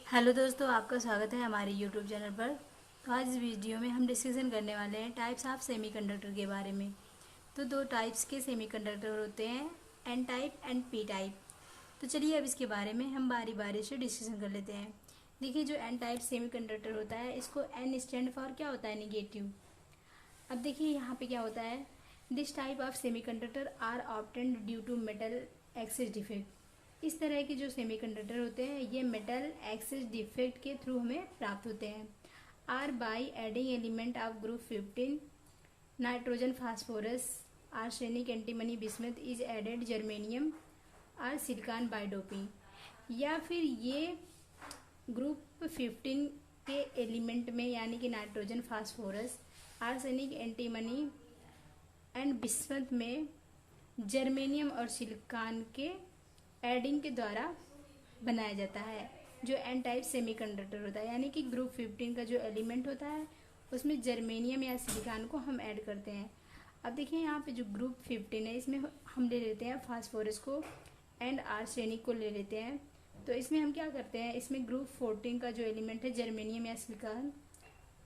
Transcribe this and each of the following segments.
Hello दोस्तों, आपका स्वागत है हमारे यूट्यूब चैनल पर। तो आज इस वीडियो में हम डिस्कशन करने वाले हैं टाइप्स ऑफ सेमीकंडक्टर के बारे में। तो दो टाइप्स के सेमीकंडक्टर होते हैं, N type and P type. तो चलिए अब इसके बारे में हम बारी बारी से डिस्कशन कर लेते हैं। देखिए, जो एन टाइप सेमीकंडक्टर होता है, इसको एन स्टैंड फॉर क्या होता है, निगेटिव। अब देखिए यहाँ पे क्या होता है, this type of semiconductor are obtained due to metal excess defect. इस तरह के जो सेमीकंडक्टर होते हैं ये मेटल एक्सिस डिफेक्ट के थ्रू हमें प्राप्त होते हैं। Or by adding element of group 15 nitrogen phosphorus arsenic antimony bismuth is added germanium और सिलिकॉन बाय डोपिंग। या फिर ये ग्रुप 15 के एलिमेंट में यानी कि nitrogen phosphorus arsenic antimony and bismuth में जर्मेनियम और सिलिकॉन के एडिंग के द्वारा बनाया जाता है जो एन टाइप सेमीकंडक्टर होता है। यानी कि ग्रुप 15 का जो एलिमेंट होता है उसमें जर्मेनियम या सिलिकॉन को हम ऐड करते हैं। अब देखिए यहाँ पे जो ग्रुप 15 है इसमें हम ले लेते हैं फास्फोरस को एंड आर्सेनिक को ले लेते हैं। तो इसमें हम क्या करते हैं, इसमें ग्रुप 14 का जो एलिमेंट है जर्मेनियम या सिलिकॉन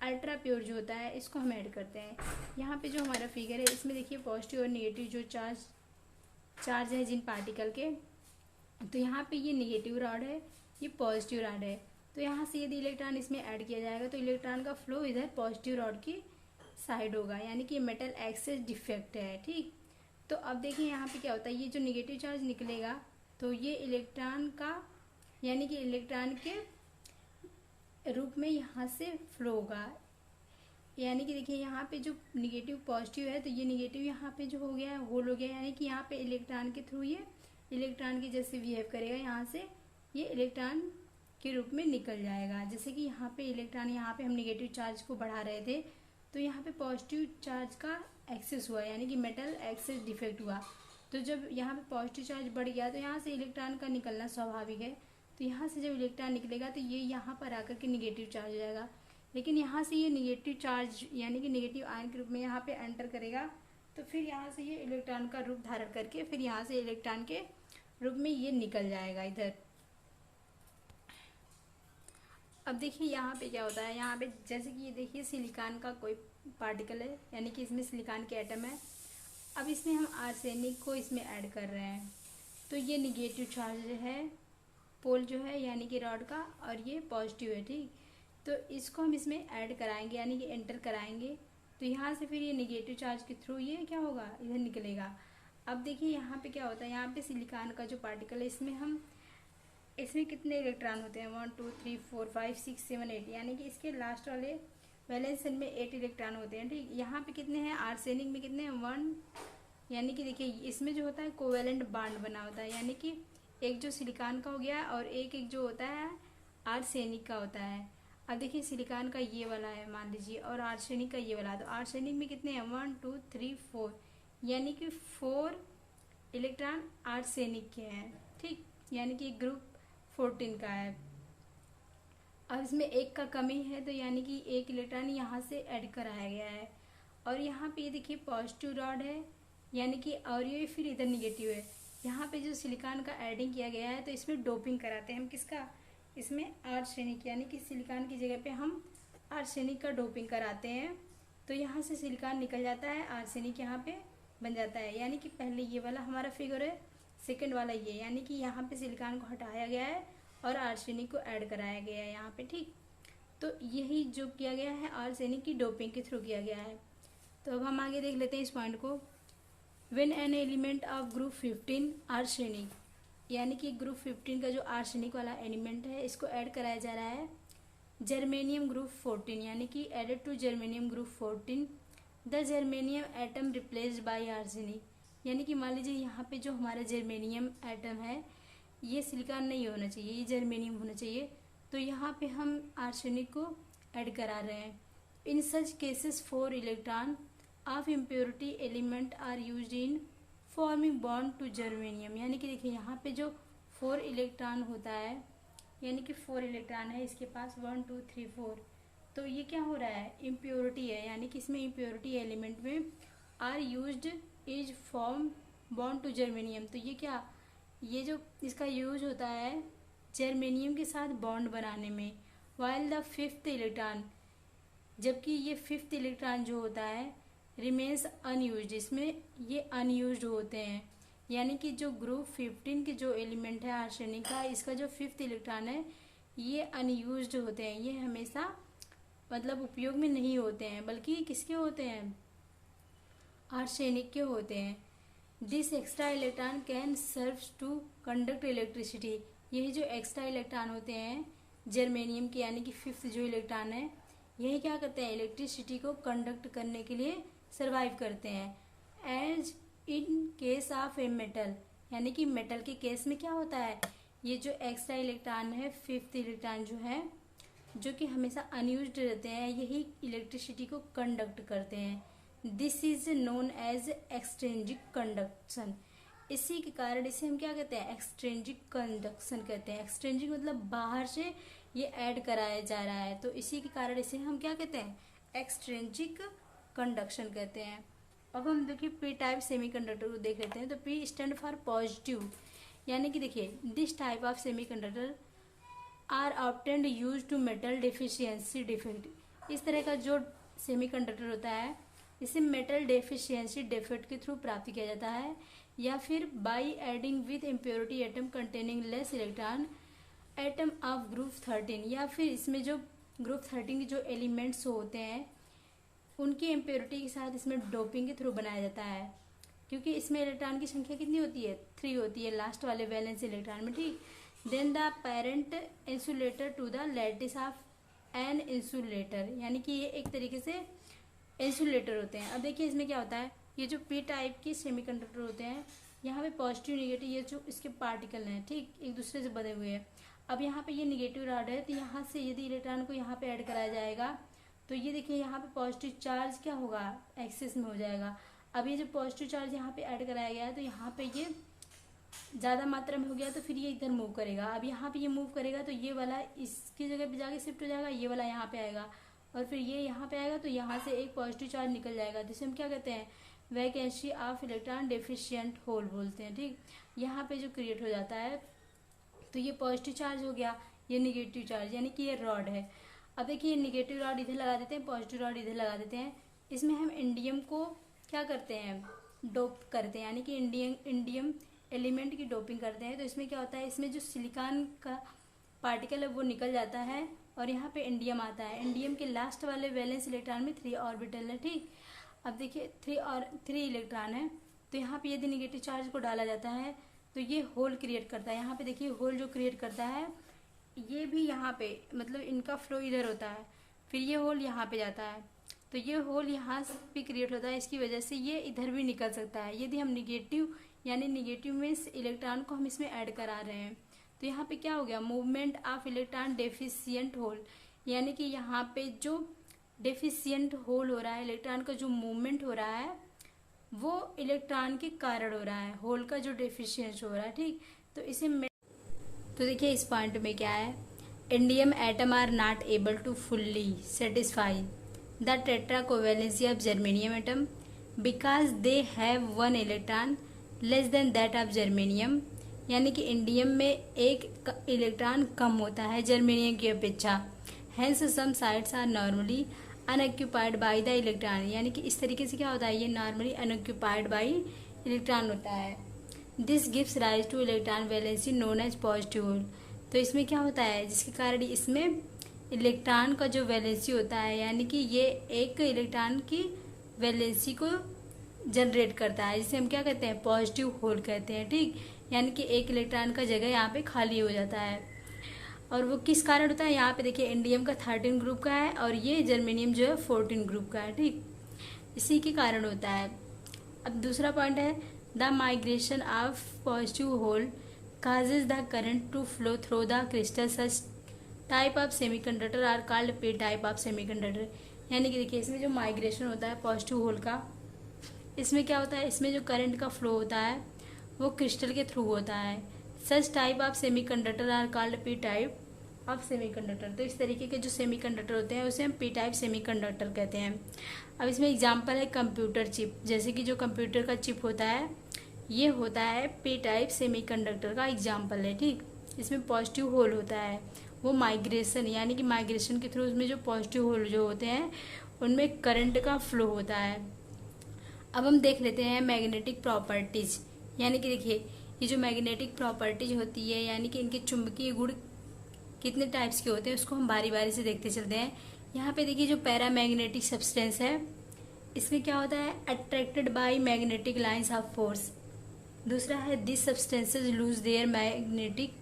अल्ट्रा प्योर जो होता है इसको हम ऐड करते हैं। यहाँ पे जो हमारा फिगर है इसमें देखिए पॉजिटिव और नेगेटिव जो चार्ज है जिन पार्टिकल के, तो यहाँ पे ये नेगेटिव रॉड है, ये पॉजिटिव रॉड है। तो यहाँ से यदि इलेक्ट्रॉन इसमें ऐड किया जाएगा तो इलेक्ट्रॉन का फ्लो इधर पॉजिटिव रॉड की साइड होगा, यानी कि मेटल एक्सिस डिफेक्ट है। ठीक, तो अब देखिए यहाँ पे क्या होता है, ये जो नेगेटिव चार्ज निकलेगा तो ये इलेक्ट्रॉन का यानी कि इलेक्ट्रॉन के रूप में यहाँ से फ्लो होगा। यानी कि देखिए यहाँ पे जो निगेटिव पॉजिटिव है तो ये निगेटिव यहाँ पे जो हो गया है होल हो गया, यानी कि यहाँ पे इलेक्ट्रॉन के थ्रू ये इलेक्ट्रॉन की जैसे बिहेव करेगा, यहाँ से ये इलेक्ट्रॉन के रूप में निकल जाएगा। जैसे कि यहाँ पे इलेक्ट्रॉन, यहाँ पे हम निगेटिव चार्ज को बढ़ा रहे थे तो यहाँ पे पॉजिटिव चार्ज का एक्सेस हुआ, यानी कि मेटल एक्सेस डिफेक्ट हुआ। तो जब यहाँ पे पॉजिटिव चार्ज बढ़ गया तो यहाँ से इलेक्ट्रॉन का निकलना स्वाभाविक है। तो यहाँ से जब इलेक्ट्रॉन निकलेगा तो ये यहाँ पर आकर के निगेटिव चार्ज हो जाएगा। लेकिन यहाँ से ये निगेटिव चार्ज यानी कि निगेटिव आयन के रूप में यहाँ पे एंटर करेगा, तो फिर यहाँ से ये इलेक्ट्रॉन का रूप धारण करके फिर यहाँ से इलेक्ट्रॉन के रूप में ये निकल जाएगा इधर। अब देखिए यहाँ पे क्या होता है, यहाँ पे जैसे कि ये देखिए सिलिकॉन का कोई पार्टिकल है, यानी कि इसमें सिलिकॉन के एटम है। अब इसमें हम आर्सेनिक को इसमें ऐड कर रहे हैं, तो ये निगेटिव चार्ज है पोल जो है यानी कि रॉड का, और ये पॉजिटिव है। ठीक, तो इसको हम इसमें ऐड कराएंगे यानी कि एंटर कराएंगे, तो यहाँ से फिर ये निगेटिव चार्ज के थ्रू ये क्या होगा, इधर निकलेगा। अब देखिए यहाँ पे क्या होता है, यहाँ पे सिलिकॉन का जो पार्टिकल है इसमें कितने इलेक्ट्रॉन होते हैं, 1 2 3 4 5 6 7 8, यानी कि इसके लास्ट वाले वैलेंस शेल में 8 इलेक्ट्रॉन होते हैं। ठीक, यहाँ पे कितने हैं, आर्सेनिक में कितने हैं, 1। यानी कि देखिए इसमें जो होता है कोवेलेंट बॉन्ड बना होता है, यानी कि एक जो सिलिकॉन का हो गया और एक जो होता है आर्सेनिक का होता है। अब देखिए सिलिकॉन का ये वाला है मान लीजिए और आर्सेनिक का ये वाला, तो आर्सेनिक में कितने हैं, 1 2 3 4, यानी कि 4 इलेक्ट्रॉन आर्सेनिक के हैं। ठीक, यानी कि ग्रुप 14 का है। अब इसमें एक का कमी है तो यानी कि एक इलेक्ट्रॉन यहाँ से ऐड कराया गया है, और यहाँ पे ये देखिए पॉजिटिव रॉड है, यानी कि और ये फिर इधर निगेटिव है। यहाँ पे जो सिलिकॉन का एडिंग किया गया है तो इसमें डोपिंग कराते हैं हम, किसका, इसमें आर्सेनिक, यानी कि सिलिकॉन की जगह पे हम आर्सेनिक का डोपिंग कराते हैं। तो यहाँ से सिलिकॉन निकल जाता है, आर्सेनिक यहाँ पे बन जाता है। यानी कि पहले ये वाला हमारा फिगर है, सेकंड वाला ये, यानी कि यहाँ पे सिलिकॉन को हटाया गया है और आर्सेनिक को ऐड कराया गया है यहाँ पे। ठीक, तो यही जो किया गया है आर्सेनिक की डोपिंग के थ्रू किया गया है। तो अब हम आगे देख लेते हैं इस पॉइंट को। When an element of group 15 arsenic, यानी कि ग्रुप 15 का जो आर्सेनिक वाला एलिमेंट है इसको ऐड कराया जा रहा है जर्मेनियम ग्रुप 14, यानी कि added to germanium group 14 the germanium atom replaced by arsenic. यानी कि मान लीजिए यहाँ पे जो हमारा जर्मेनियम एटम है ये सिलिकॉन नहीं होना चाहिए, ये जर्मेनियम होना चाहिए, तो यहाँ पे हम आर्सेनिक को ऐड करा रहे हैं। In such cases 4 electron of impurity element are used in forming bond to germanium. यानी कि देखिए यहाँ पे जो 4 इलेक्ट्रॉन होता है, यानी कि 4 इलेक्ट्रॉन है इसके पास, 1 2 3 4, तो ये क्या हो रहा है, इम्प्योरिटी है, यानी कि इसमें इम्प्योरिटी एलिमेंट में are used is form bond to germanium. तो ये क्या, ये जो इसका यूज होता है जर्मेनियम के साथ बॉन्ड बनाने में, वाइल द फिफ्थ इलेक्ट्रॉन, जबकि ये फिफ्थ इलेक्ट्रॉन जो होता है रिमेन्स अनयूज्ड, इसमें ये अनयूज्ड होते हैं। यानी कि जो ग्रुप 15 के जो एलिमेंट है आर्सेनिक का, इसका जो फिफ्थ इलेक्ट्रॉन है ये अनयूज्ड होते हैं, ये हमेशा मतलब उपयोग में नहीं होते हैं, बल्कि किसके होते हैं, आर्सेनिक के होते हैं। This extra electron can serve to conduct electricity, यही जो एक्स्ट्रा इलेक्ट्रॉन होते हैं जर्मेनियम के, यानी कि फिफ्थ जो इलेक्ट्रॉन है, यही क्या करते हैं, इलेक्ट्रिसिटी को कंडक्ट करने के लिए सर्वाइव करते हैं। As in case of a metal, यानी कि मेटल के केस में क्या होता है, ये जो एक्स्ट्रा इलेक्ट्रॉन है फिफ्थ इलेक्ट्रॉन जो है, जो कि हमेशा अनयूज्ड रहते हैं, यही इलेक्ट्रिसिटी को कंडक्ट करते हैं। This is known as extrinsic conduction, इसी के कारण इसे हम क्या कहते हैं, एक्सट्रिंसिक कंडक्शन कहते हैं। एक्सट्रिंसिक मतलब बाहर से ये ऐड कराया जा रहा है, तो इसी के कारण इसे हम क्या कहते हैं, एक्सट्रिंसिक कंडक्शन कहते हैं। अब हम देखिए पी टाइप सेमीकंडक्टर को देख लेते हैं। तो पी स्टैंड फॉर पॉजिटिव, यानी कि देखिए this type of semiconductor are obtained use to metal deficiency defect, इस तरह का जो सेमीकंडक्टर होता है इसे मेटल डेफिशिएंसी डिफेक्ट के थ्रू प्राप्त किया जाता है, या फिर by adding with impurity atom containing less electron atom of group 13, या फिर इसमें जो ग्रुप 13 के जो एलिमेंट्स होते हैं उनकी इम्प्योरिटी के साथ इसमें डोपिंग के थ्रू बनाया जाता है, क्योंकि इसमें इलेक्ट्रॉन की संख्या कितनी होती है, 3 होती है लास्ट वाले वैलेंस इलेक्ट्रॉन में, ठीक। Then the parent insulator to the lattice of an insulator, यानी कि ये एक तरीके से इंसुलेटर होते हैं। अब देखिए इसमें क्या होता है, ये जो पी टाइप के सेमीकंडक्टर होते हैं, यहाँ पे पॉजिटिव निगेटिव ये जो इसके पार्टिकल हैं, ठीक, एक दूसरे से बने हुए हैं। अब यहाँ पे ये निगेटिव रॉड है, तो यहाँ से यदि इलेक्ट्रॉन को यहाँ पे ऐड कराया जाएगा तो ये देखिए यहाँ पे पॉजिटिव चार्ज क्या होगा, एक्सेस में हो जाएगा। अब ये जो पॉजिटिव चार्ज यहाँ पे ऐड कराया गया है, तो यहाँ पे ये ज़्यादा मात्रा में हो गया, तो फिर ये इधर मूव करेगा। अब यहाँ पे ये मूव करेगा तो ये वाला इसकी जगह पे जाके शिफ्ट हो जाएगा, ये वाला यहाँ पे आएगा, और फिर ये यहाँ पे आएगा, तो यहाँ से एक पॉजिटिव चार्ज निकल जाएगा, जिसे हम क्या कहते हैं, vacancy of electron deficient hole बोलते हैं, ठीक। यहाँ पे जो क्रिएट हो जाता है, तो ये पॉजिटिव चार्ज हो गया, ये निगेटिव चार्ज, यानी कि ये रॉड है। अब देखिए निगेटिव रॉड इधर लगा देते हैं, पॉजिटिव रॉड इधर लगा देते हैं। इसमें हम इंडियम को क्या करते हैं, डोप करते हैं, यानी कि इंडियम एलिमेंट की डोपिंग करते हैं। तो इसमें क्या होता है, इसमें जो सिलिकॉन का पार्टिकल है वो निकल जाता है, और यहाँ पे इंडियम आता है। इंडियम के लास्ट वाले वैलेंस इलेक्ट्रॉन में 3 ऑर्बिटल है, ठीक। अब देखिए 3 इलेक्ट्रॉन है, तो यहाँ पे यदि निगेटिव चार्ज को डाला जाता है तो ये होल क्रिएट करता है। यहाँ पे देखिए होल जो क्रिएट करता है, ये भी यहाँ पे मतलब इनका फ्लो इधर होता है, फिर ये होल यहाँ पे जाता है, तो ये होल यहाँ पे क्रिएट होता है, इसकी वजह से ये इधर भी निकल सकता है। यदि हम निगेटिव यानी निगेटिव में इलेक्ट्रॉन को हम इसमें ऐड करा रहे हैं, तो यहाँ पे क्या हो गया, movement of electron deficient hole, यानी कि यहाँ पे जो डेफिशिएंट होल हो रहा है, इलेक्ट्रॉन का जो मूवमेंट हो रहा है वो इलेक्ट्रॉन के कारण हो रहा है, होल का जो डेफिशिएंस हो रहा है, ठीक। तो इसे तो देखिए इस पॉइंट में क्या है, indium atom are not able to fully satisfy the tetra covalency of germanium atom because they have 1 electron less than that of germanium, यानी कि इंडियम में एक इलेक्ट्रॉन कम होता है जर्मेनियम की अपेक्षा। Hence some sites are normally unoccupied by the electron, यानी कि इस तरीके से क्या होता है, ये नॉर्मली अनऑक्यूपाइड बाय इलेक्ट्रॉन होता है। This gives rise to electron valency known as positive hole, तो इसमें क्या होता है, जिसके कारण इसमें इलेक्ट्रॉन का जो वैलेंसी होता है, यानी कि ये एक इलेक्ट्रॉन की वैलेंसी को जनरेट करता है, जिसे हम क्या कहते हैं, पॉजिटिव होल कहते हैं, ठीक। यानी कि एक इलेक्ट्रॉन का जगह यहाँ पे खाली हो जाता है, और वो किस कारण होता है, यहाँ पे देखिए इंडियम का 13 ग्रुप का है और ये जर्मेनियम जो है 14 ग्रुप का है, ठीक। इसी के कारण होता है। अब दूसरा पॉइंट है, the migration of positive hole causes the current to flow through the crystal. Such type of semiconductor are called p type of semiconductor, यानी कि देखिए इसमें जो माइग्रेशन होता है पॉजिटिव होल का, इसमें क्या होता है, इसमें जो करंट का फ्लो होता है वो क्रिस्टल के थ्रू होता है। Such type of semiconductor are called P type of semiconductor, तो इस तरीके के जो सेमीकंडक्टर होते हैं उसे हम पी टाइप सेमीकंडक्टर कहते हैं। अब इसमें एग्जांपल है कंप्यूटर चिप, जैसे कि जो कंप्यूटर का चिप होता है ये होता है पी टाइप सेमीकंडक्टर का एग्जांपल है, ठीक। इसमें पॉजिटिव होल होता है वो माइग्रेशन, यानी कि माइग्रेशन के थ्रू उसमें जो पॉजिटिव होल जो होते हैं उनमें करंट का फ्लो होता है। अब हम देख लेते हैं मैग्नेटिक प्रॉपर्टीज, यानी कि देखिए ये जो मैग्नेटिक प्रॉपर्टीज होती है यानी कि इनके चुंबकीय गुण कितने टाइप्स के होते हैं उसको हम बारी बारी से देखते चलते हैं। यहाँ पे देखिए जो पैरामैग्नेटिक सब्सटेंस है इसमें क्या होता है, attracted by magnetic lines of force. दूसरा है this substances lose their magnetic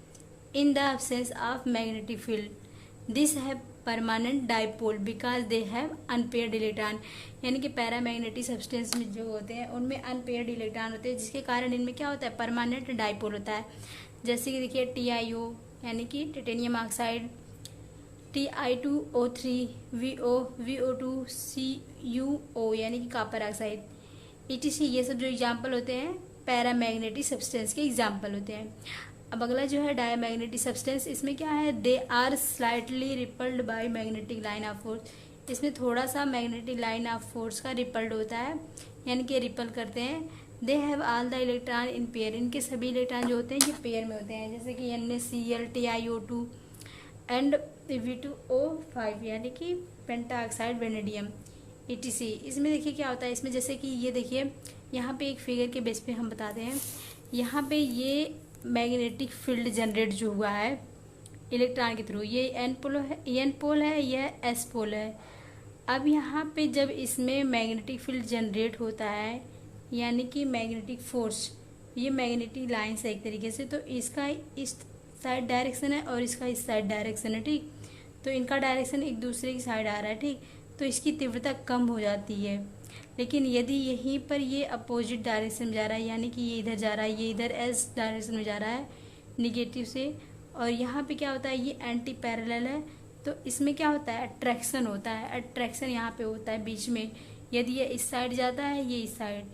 in the absence of magnetic field. This है permanent dipole because they have unpaired electron, यानी कि पैरामैग्नेटिक सब्सटेंस में जो होते हैं उनमें अनपेयर्ड इलेक्ट्रॉन होते हैं जिसके कारण इनमें क्या होता है, परमानेंट डाइपोल होता है। जैसे कि देखिए TiO यानी कि titanium oxide, Ti2O3, VO, VO2, CuO यानी कि कॉपर ऑक्साइड, ETC, ये सब जो एग्जाम्पल होते हैं पैरामैग्नेटिक सब्सटेंस के एग्जाम्पल होते हैं। अब अगला जो है डायमैग्नेटिक सब्सटेंस, इसमें क्या है, they are slightly repelled by magnetic line of force. इसमें थोड़ा सा मैग्नेटिक लाइन ऑफ फोर्स का रिपल्ड होता है, यानी कि रिपल करते हैं। They have all the electron in pair, इनके सभी इलेक्ट्रॉन जो होते हैं ये पेयर में होते हैं, जैसे कि NaCl, TiO2 एंड V2O5 यानी कि पेंटाऑक्साइड वेनेडियम, ETC। इसमें देखिए क्या होता है, इसमें जैसे कि ये देखिए यहाँ पे एक फिगर के बेस पे हम बताते हैं। यहाँ पे ये मैग्नेटिक फील्ड जनरेट जो हुआ है इलेक्ट्रॉन के थ्रू, ये N पोल है, यह S पोल है। अब यहाँ पे जब इसमें मैग्नेटिक फील्ड जनरेट होता है यानी कि मैग्नेटिक फोर्स, ये मैग्नेटिक लाइन्स है एक तरीके से, तो इसका इस साइड डायरेक्शन है और इसका इस साइड डायरेक्शन है, ठीक। तो इनका डायरेक्शन एक दूसरे की साइड आ रहा है, ठीक। तो इसकी तीव्रता कम हो जाती है। लेकिन यदि यहीं पर ये अपोजिट डायरेक्शन में जा रहा है, यानी कि ये इधर जा रहा है, ये इधर S डायरेक्शन में जा रहा है निगेटिव से, और यहाँ पे क्या होता है, ये एंटी पैरेलल है, तो इसमें क्या होता है, अट्रैक्शन होता है। अट्रैक्शन यहाँ पे होता है बीच में, यदि ये इस साइड जाता है, ये इस साइड,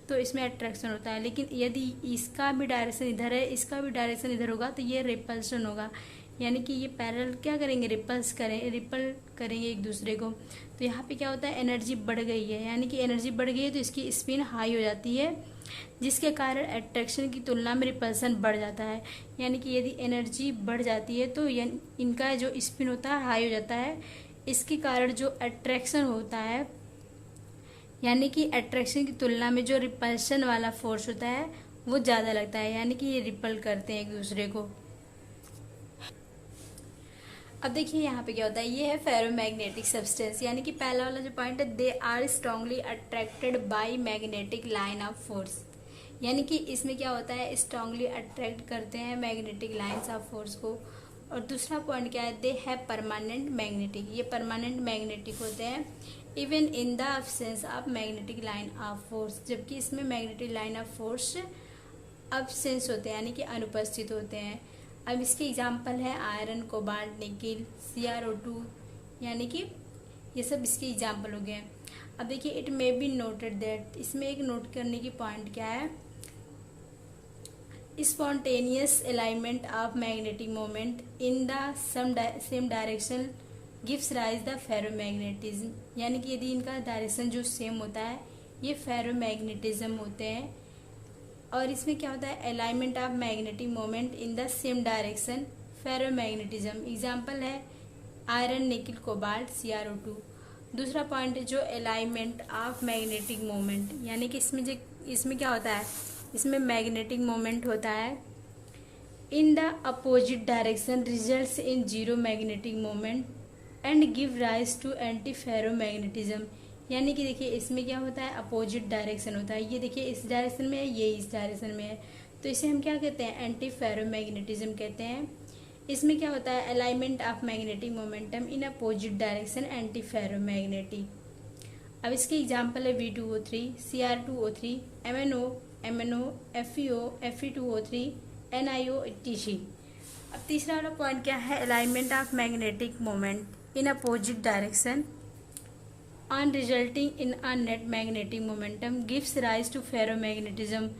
तो इसमें अट्रैक्शन होता है। लेकिन यदि इसका भी डायरेक्शन इधर है, इसका भी डायरेक्शन इधर होगा, तो ये रिपल्शन होगा, यानी कि ये पैरेलल क्या करेंगे, रिपल करेंगे एक दूसरे को। तो यहाँ पे क्या होता है, एनर्जी बढ़ गई है, यानी कि एनर्जी बढ़ गई है तो इसकी स्पिन हाई हो जाती है, जिसके कारण अट्रैक्शन की तुलना में रिपल्सन बढ़ जाता है। यानी कि यदि एनर्जी बढ़ जाती है तो इनका जो स्पिन होता है हाई हो जाता है, इसके कारण जो अट्रैक्शन होता है यानी कि अट्रैक्शन की तुलना में जो रिपल्शन वाला फोर्स होता है वो ज़्यादा लगता है, यानी कि ये रिपल करते हैं एक दूसरे को। अब देखिए यहाँ पे क्या होता है, ये है फेरोमैग्नेटिक सब्सटेंस, यानी कि पहला वाला जो पॉइंट है, they are strongly attracted by magnetic line of force, यानी कि इसमें क्या होता है, स्ट्रांगली अट्रैक्ट करते हैं मैग्नेटिक लाइन्स ऑफ फोर्स को। और दूसरा पॉइंट क्या है, दे हैव परमानेंट मैग्नेटिक, ये परमानेंट मैग्नेटिक होते हैं even in the absence of magnetic line of force, जबकि इसमें magnetic line of force absence होते हैं, यानी कि अनुपस्थित होते हैं। अब इसके एग्जांपल है आयरन, कोबाल्ट, निकिल, CrO2, यानी कि ये सब इसके एग्जांपल हो गए। अब देखिए it may be noted that, इसमें एक नोट करने की पॉइंट क्या है, spontaneous alignment of magnetic moment in the same direction gives rise the ferromagnetism, यानी कि यदि इनका डायरेक्शन जो सेम होता है ये फेरोमैग्नेटिज्म होते हैं। और इसमें क्या होता है, alignment of magnetic moment in the same direction, ferromagnetism. Example है आयरन, निकिल, कोबाल्ट, CrO2। दूसरा पॉइंट है जो अलाइनमेंट ऑफ मैग्नेटिक मोमेंट, यानी कि इसमें क्या होता है, इसमें मैग्नेटिक मोमेंट होता है in the opposite direction results in zero magnetic moment and give rise to antiferromagnetism, यानी कि देखिए इसमें क्या होता है, अपोजिट डायरेक्शन होता है, ये देखिए इस डायरेक्शन में है, ये इस डायरेक्शन में है, तो इसे हम क्या कहते हैं, एंटी फेरोमैग्नेटिज्म कहते हैं। इसमें क्या होता है, alignment of magnetic momentum in opposite direction, anti ferromagnetic. अब इसके एग्जांपल है V2O3, Cr2O3, MnO, FeO, Fe2O3, NiO, TC। अब तीसरा वाला पॉइंट क्या है, alignment of magnetic moment in opposite direction on resulting in a net magnetic momentum gives rise to ferromagnetism,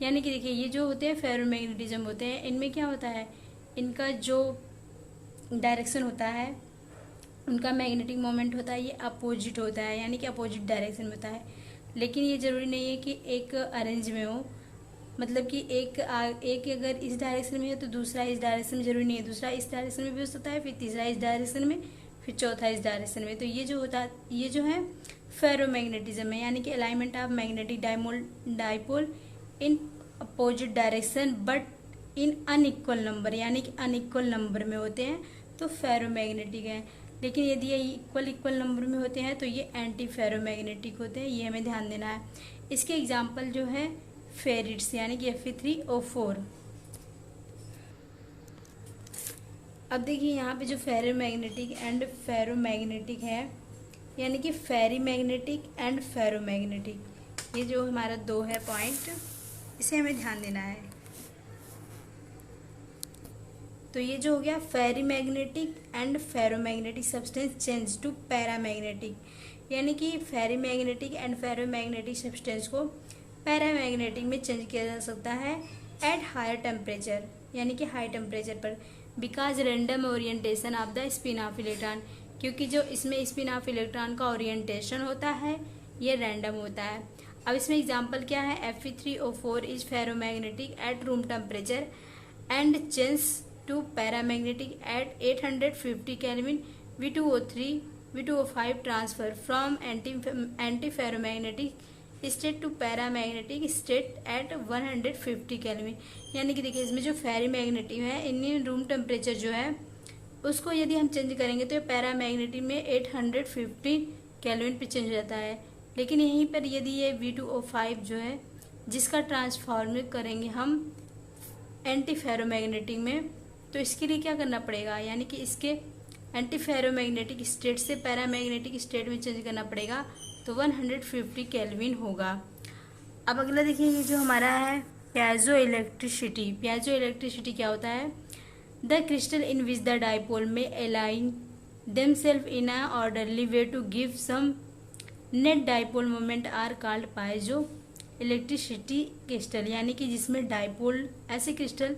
यानी कि देखिए ये जो होते हैं फेरोमैग्नेटिज्म होते हैं, इनमें क्या होता है, इनका जो डायरेक्शन होता है, उनका मैग्नेटिक मोमेंट होता है, ये अपोजिट होता है, यानी कि अपोजिट डायरेक्शन में होता है। लेकिन ये ज़रूरी नहीं है कि एक अरेंज में हो, मतलब कि एक अगर इस डायरेक्शन में है तो दूसरा इस डायरेक्शन में जरूरी नहीं है, दूसरा इस डायरेक्शन में भी हो सकता है, फिर तीसरा इस डायरेक्शन में, फिर चौथा इस डायरेक्शन में। तो ये जो है फेरोमैग्नेटिज्म है, यानी कि alignment of magnetic dipole in opposite direction but in unequal number, यानी कि अनइक्वल नंबर में होते हैं तो फेरोमैग्नेटिक है। लेकिन यदि ये इक्वल नंबर में होते हैं तो ये एंटी फेरोमैग्नेटिक होते हैं, ये हमें ध्यान देना है। इसके एग्जाम्पल जो है फेरिट्स, यानी कि Fe3O4। अब देखिए यहाँ पे जो फेरोमैग्नेटिक एंड फेरोमैग्नेटिक है, यानी कि फेरीमैग्नेटिक एंड फेरोमैग्नेटिक, ये जो हमारा दो है पॉइंट, इसे हमें ध्यान देना है। तो ये जो हो गया ferrimagnetic and ferromagnetic substance change to paramagnetic, यानी कि फेरीमैग्नेटिक एंड फेरोमैग्नेटिक सब्सटेंस को पैरामैग्नेटिक में चेंज किया जा सकता है एट हायर टेम्परेचर, यानी कि हाई टेम्परेचर पर, because random orientation of the spin of electron, क्योंकि जो इसमें स्पिन ऑफ इलेक्ट्रॉन का ओरिएंटेशन होता है ये रैंडम होता है। अब इसमें एग्जांपल क्या है, Fe3O4 is ferromagnetic at room temperature and change to paramagnetic at 850 Kelvin। V2O5 transfer from antiferromagnetic state to paramagnetic state at 150 Kelvin। यानी कि देखिए इसमें जो फेरीमैग्नेटिक है इनमें रूम टेम्परेचर जो है उसको यदि हम चेंज करेंगे तो पैरामैग्नेटिक में 850 Kelvin पे चेंज हो जाता है। लेकिन यहीं पर यदि ये V2O5 जो है जिसका ट्रांसफॉर्म करेंगे हम एंटी फेरोमैग्नेटिक में, तो इसके लिए क्या करना पड़ेगा, यानी कि इसके एंटी फेरोमैग्नेटिक स्टेट से पैरामैग्नेटिक स्टेट में चेंज करना पड़ेगा, तो 150 Kelvin होगा। अब अगला देखिए ये जो हमारा है प्याजो इलेक्ट्रिसिटी। प्याजो इलेक्ट्रिसिटी क्या होता है, the crystal in which the dipole may align themselves in a orderly way to give some net dipole moment are called piezo electricity crystal, यानी कि जिसमें डाइपोल, ऐसे क्रिस्टल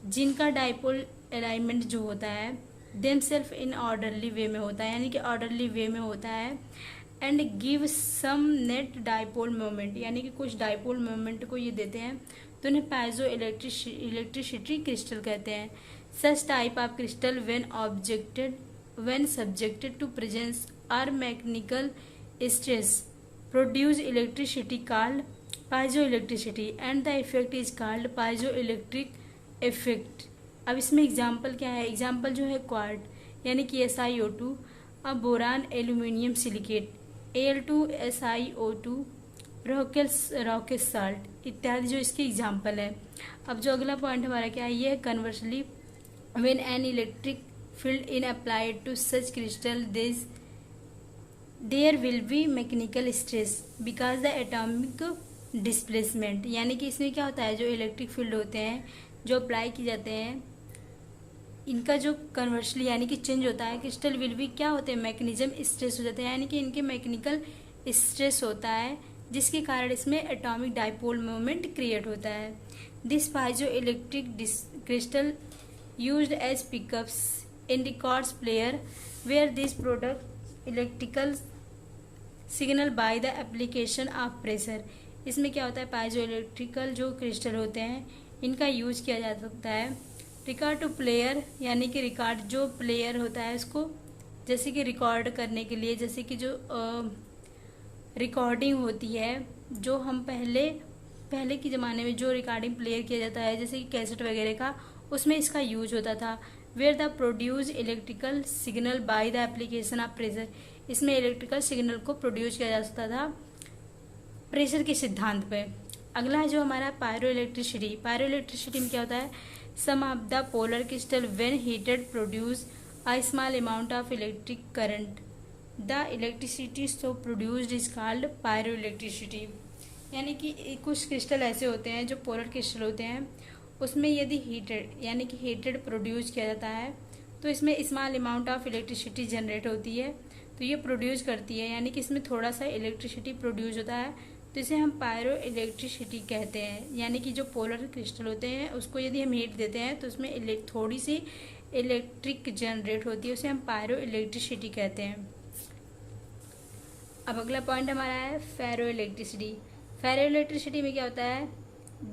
जिनका डाइपोल अलाइनमेंट जो होता है देमसेल्फ इन ऑर्डरली वे में होता है, यानी कि ऑर्डरली वे में होता है, and give some net dipole moment, यानी कि कुछ डाइपोल मोमेंट को ये देते हैं, तो उन्हें पाइजो इलेक्ट्रिसिटी क्रिस्टल कहते हैं। सच type of crystal when subjected to presence or mechanical stress produce electricity called piezoelectricity and the effect is called piezoelectric effect। अब इसमें एग्जाम्पल क्या है, एग्जाम्पल जो है क्वार्ट, यानी कि SiO2, अब बोरान एल्यूमिनियम सिलिकेट Al2SiO2, रॉकेल साल्ट इत्यादि जो इसके एग्जाम्पल है। अब जो अगला पॉइंट हमारा क्या है, ये है conversely when an electric field in applied to such crystal there will be mechanical stress because the atomic displacement, यानी कि इसमें क्या होता है, जो इलेक्ट्रिक फील्ड होते हैं जो अप्लाई किए जाते हैं इनका जो कन्वर्सली यानी कि चेंज होता है, क्रिस्टल विल भी क्या होते हैं, मैकेनिज्म स्ट्रेस हो जाते हैं, यानी कि इनके मैकेनिकल स्ट्रेस होता है जिसके कारण इसमें एटॉमिक डाइपोल मोमेंट क्रिएट होता है। This piezo electric crystal used as pickups in records player where this product electrical signal by the application of pressure. इसमें क्या होता है, पाइजो इलेक्ट्रिकल जो क्रिस्टल होते हैं इनका यूज किया जा सकता है रिकॉर्ड टू प्लेयर, यानी कि रिकॉर्ड जो प्लेयर होता है उसको जैसे कि रिकॉर्ड करने के लिए, जैसे कि जो रिकॉर्डिंग होती है जो हम पहले के ज़माने में जो रिकॉर्डिंग प्लेयर किया जाता है जैसे कि कैसेट वगैरह का, उसमें इसका यूज होता था। Where the produce electrical signal by the application of pressure, इसमें इलेक्ट्रिकल सिग्नल को प्रोड्यूस किया जा सकता था प्रेशर के सिद्धांत पे। अगला है जो हमारा पायरो इलेक्ट्रिसिटी। पायरो इलेक्ट्रिसिटी में क्या होता है, some of the polar crystal when heated produce a small amount of electric current, the electricity so produced is called pyro electricity. यानी कि कुछ क्रिस्टल ऐसे होते हैं जो पोलर क्रिस्टल होते हैं, उसमें यदि हीटेड यानी कि हीटेड प्रोड्यूस किया जाता है तो इसमें small amount of electricity generate होती है, तो ये प्रोड्यूस करती है, यानी कि इसमें थोड़ा सा इलेक्ट्रिसिटी प्रोड्यूस होता है, तो इसे हम पायरो इलेक्ट्रिसिटी कहते हैं। यानी कि जो पोलर क्रिस्टल होते हैं उसको यदि हम हीट देते हैं तो उसमें थोड़ी सी इलेक्ट्रिक जनरेट होती है, उसे हम पायरो इलेक्ट्रिसिटी कहते हैं। अब अगला पॉइंट हमारा है फेरो इलेक्ट्रिसिटी। फेरो इलेक्ट्रिसिटी में क्या होता है,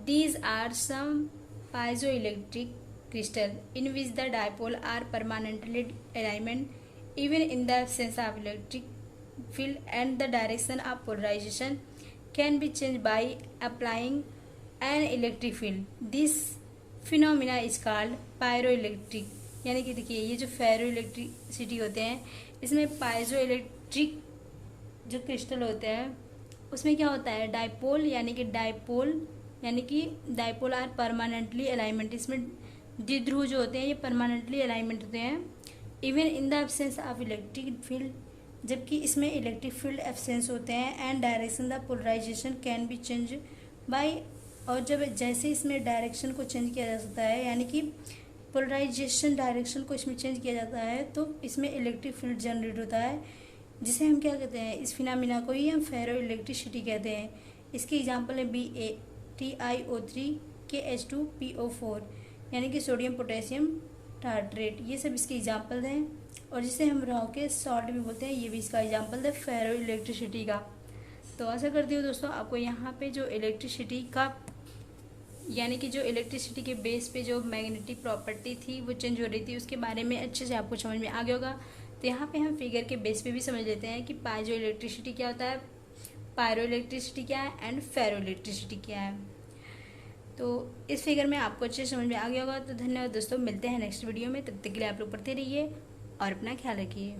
These are some piezoelectric crystal in which the dipole are permanently aligned even in the absence of electric field, and the direction of polarization can be changed by applying an electric field. This phenomena is called pyरोइलेक्ट्रिक। यानी कि देखिए ये जो फेरो electricity होते हैं इसमें पाइजो electric जो crystal होते हैं उसमें क्या होता है, डाइपोल यानी कि डाइपोल आर परमानेंटली अलाइनमेंट। इसमें द्विध्रुव जो होते हैं ये परमानेंटली अलाइनमेंट होते हैं even in the absence of electric field, जबकि इसमें इलेक्ट्रिक फील्ड एब्सेंस होते हैं। And direction the polarization can be change by, और जब जैसे इसमें डायरेक्शन को चेंज किया जा सकता है यानी कि पोलराइजेशन डायरेक्शन को इसमें चेंज किया जाता है तो इसमें इलेक्ट्रिक फील्ड जनरेट होता है, जिसे हम क्या कहते हैं, इस फिनोमेना को ही हम फेरो इलेक्ट्रिसिटी कहते हैं। इसके एग्जांपल है BaTiO3 KH2PO4 यानी कि सोडियम पोटेशियम टार्ट्रेट, ये सब इसके एग्जांपल हैं। और जिसे हम रॉकेट सॉल्ट भी बोलते हैं, ये भी इसका एग्जांपल है फेरो इलेक्ट्रिसिटी का। तो आशा करती हूँ दोस्तों आपको यहाँ पे जो इलेक्ट्रिसिटी का यानी कि जो इलेक्ट्रिसिटी के बेस पे जो मैग्नेटिक प्रॉपर्टी थी वो चेंज हो रही थी उसके बारे में अच्छे से आपको समझ में आ गया होगा। तो यहाँ पे हम फिगर के बेस पे भी समझ लेते हैं कि पाइजो इलेक्ट्रिसिटी क्या होता है, पायरो इलेक्ट्रिसिटी क्या है एंड फेरो इलेक्ट्रिसिटी क्या है। तो इस फिगर में आपको अच्छे समझ में आ गया होगा। तो धन्यवाद दोस्तों, मिलते हैं नेक्स्ट वीडियो में, तब तक के लिए आप लोग पढ़ते रहिए और अपना ख्याल रखिए।